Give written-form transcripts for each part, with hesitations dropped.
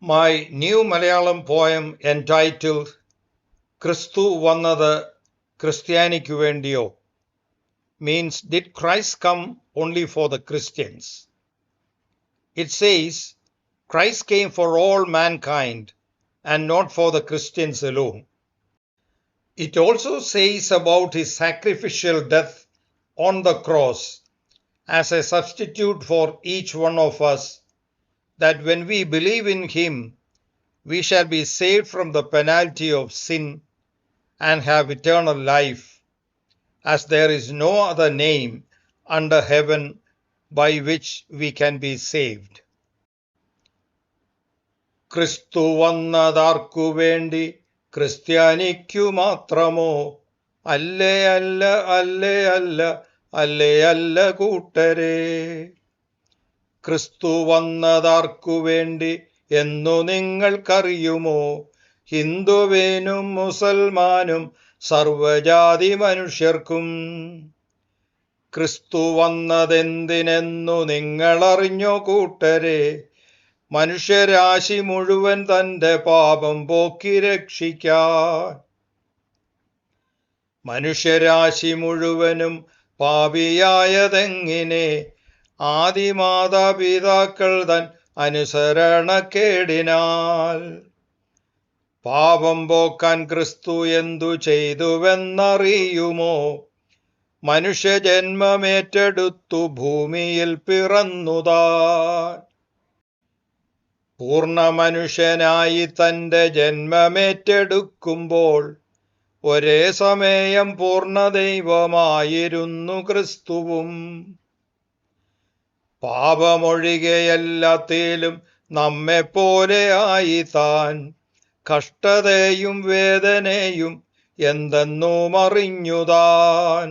My new Malayalam poem entitled Christu Vannathu Christianikku Vendiyo means, did Christ come only for the Christians? It says Christ came for all mankind and not for the Christians alone. It also says about his sacrificial death on the cross as a substitute for each one of us, that when we believe in him, we shall be saved from the penalty of sin and have eternal life, as there is no other name under heaven by which we can be saved. ക്രിസ്തു വന്നതാർക്കു വേണ്ടി? ക്രിസ്ത്യാനിക്കു മാത്രമോ? അല്ലേ അല്ല, അല്ലേ അല്ല, അല്ലേ അല്ല കൂട്ടരെ. ക്രിസ്തു വന്നതാർക്കു വേണ്ടി എന്നു നിങ്ങൾക്കറിയുമോ? ഹിന്ദുവിനും മുസൽമാനും സർവജാതി മനുഷ്യർക്കും. ക്രിസ്തു വന്നതെന്തിനെന്നു നിങ്ങളറിഞ്ഞോ കൂട്ടരെ? മനുഷ്യരാശി മുഴുവൻ തന്റെ പാപം പോക്കി രക്ഷിക്കാൻ. മനുഷ്യരാശി മുഴുവനും പാപിയായതെങ്ങിനെ? ആദിമാതാപിതാക്കൾ തൻ അനുസരണക്കേടിനാൽ. പാപം പോക്കാൻ ക്രിസ്തു എന്തു ചെയ്തുവെന്നറിയുമോ? മനുഷ്യജന്മമേറ്റെടുത്തു ഭൂമിയിൽ പിറന്നുതാൻ. പൂർണ്ണ മനുഷ്യനായി തന്റെ ജന്മമേറ്റെടുക്കുമ്പോൾ ഒരേ സമയം പൂർണ്ണ ദൈവമായിരുന്നു ക്രിസ്തുവും. പാപമൊഴികെയെല്ലാത്തിലും നമ്മെപ്പോലെ ആയി താൻ കഷ്ടതയും വേദനയും എന്തെന്നും അറിഞ്ഞുതാൻ.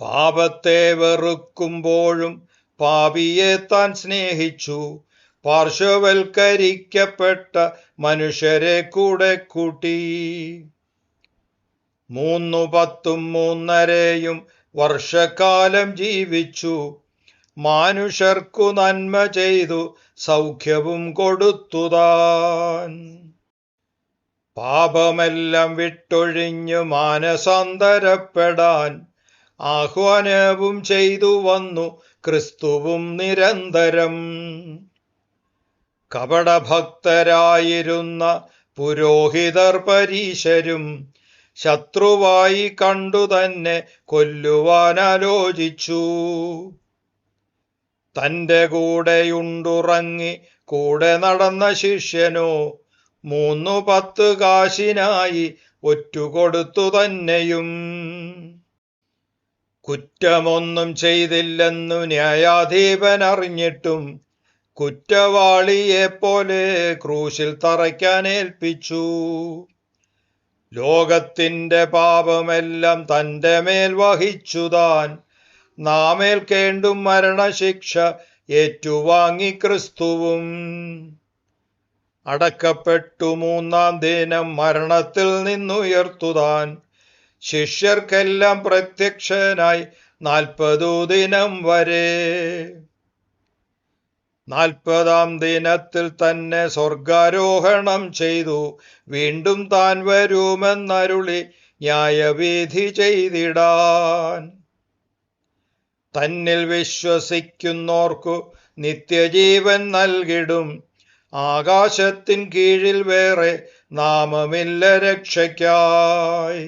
പാപത്തെ വെറുക്കുമ്പോഴും പാപിയെ താൻ സ്നേഹിച്ചു. പാർശ്വവൽക്കരിക്കപ്പെട്ട മനുഷ്യരെ കൂടെ കൂട്ടി. 3 10 3.5 വർഷക്കാലം ജീവിച്ചു. മാനുഷർക്കു നന്മ ചെയ്തു സൗഖ്യവും കൊടുത്തുതാൻ. പാപമെല്ലാം വിട്ടൊഴിഞ്ഞു മാനസാന്തരപ്പെടാൻ ആഹ്വാനവും ചെയ്തു വന്നു ക്രിസ്തുവും നിരന്തരം. കപടഭക്തരായിരുന്ന പുരോഹിതർ പരീശരും ശത്രുവായി കണ്ടു തന്നെ കൊല്ലുവാനാലോചിച്ചു. തന്റെ കൂടെയുണ്ടുറങ്ങി കൂടെ നടന്ന ശിഷ്യനോ 3 10 കാശിനായി ഒറ്റുകൊടുത്തു തന്നെയും. കുറ്റമൊന്നും ചെയ്തില്ലെന്നു ന്യായാധിപൻ അറിഞ്ഞിട്ടും കുറ്റവാളിയെപ്പോലെ ക്രൂശിൽ തറയ്ക്കാനേൽപ്പിച്ചു. ലോകത്തിന്റെ പാപമെല്ലാം തന്റെ മേൽ വഹിച്ചുതാൻ നാമേൽക്കേണ്ടും മരണശിക്ഷ ഏറ്റുവാങ്ങി ക്രിസ്തുവും. അടക്കപ്പെട്ടു 3-ാം ദിനം മരണത്തിൽ നിന്നുയർത്തുതാൻ ശിഷ്യർക്കെല്ലാം പ്രത്യക്ഷനായി 40 ദിനം വരെ. 40-ാം ദിനത്തിൽ തന്നെ സ്വർഗാരോഹണം ചെയ്തു വീണ്ടും താൻ വരുമെന്നരുളി ന്യായവിധി ചെയ്തിടാൻ. തന്നിൽ വിശ്വസിക്കുന്നോർക്കു നിത്യജീവൻ നൽകിടും. ആകാശത്തിൻ കീഴിൽ വേറെ നാമമില്ല രക്ഷയ്ക്കായി.